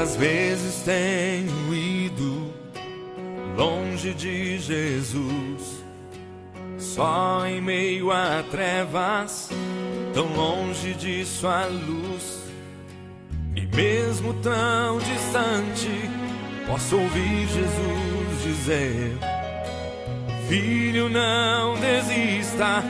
Quantas vezes tenho ido longe de Jesus, só em meio a trevas, tão longe de sua luz. E mesmo tão distante, posso ouvir Jesus dizer: filho, não desista,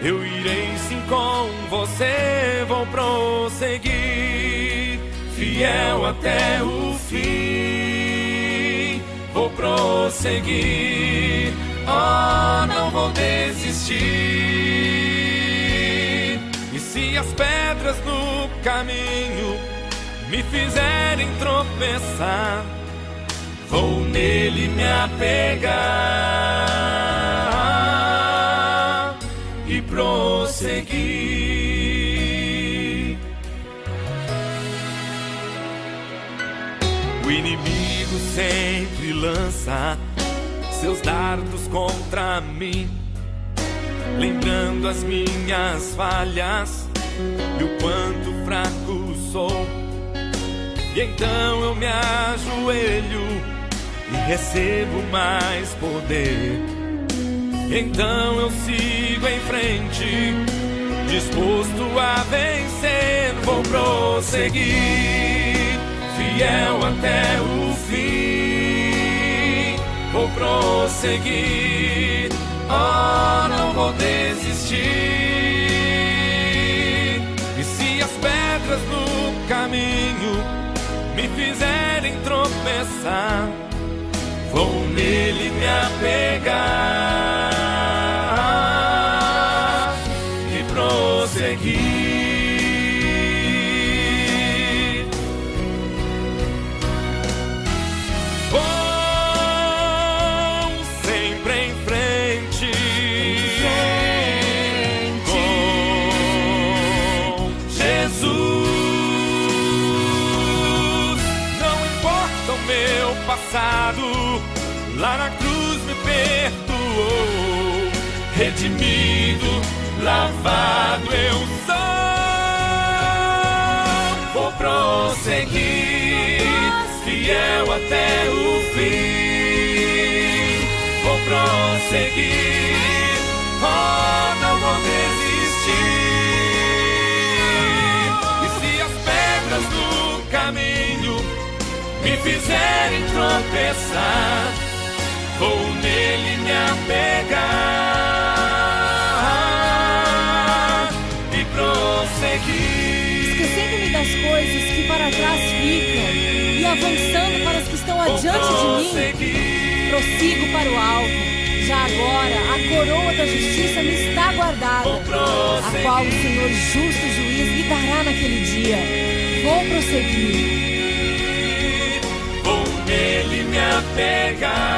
eu irei sim com você, vou prosseguir, fiel até o fim, vou prosseguir, oh, não vou desistir. E se as pedras no caminho me fizerem tropeçar, vou nele me apegar e prosseguir. O inimigo sempre lança seus dardos contra mim, lembrando as minhas falhas e o quanto fraco sou. E então eu me ajoelho e recebo mais poder. Então eu sigo em frente, disposto a vencer. Vou prosseguir, fiel até o fim. Vou prosseguir, oh, não vou desistir. E se as pedras no caminho me fizerem tropeçar, vou nele me apegar e prosseguir. Vou sempre em frente, com Jesus. Não importa o meu passado, lá na cruz me perdoou, redimido, lavado eu sou. Vou prosseguir, fiel até o fim. Vou prosseguir, oh, não vou desistir. E se as pedras do caminho me fizerem tropeçar, vou nele me apegar e prosseguir. Esquecendo-me das coisas que para trás ficam e avançando para as que estão adiante de mim, prossigo para o alvo. Já agora a coroa da justiça me está guardada, a qual o Senhor justo juiz me dará naquele dia. Vou prosseguir, vou nele me apegar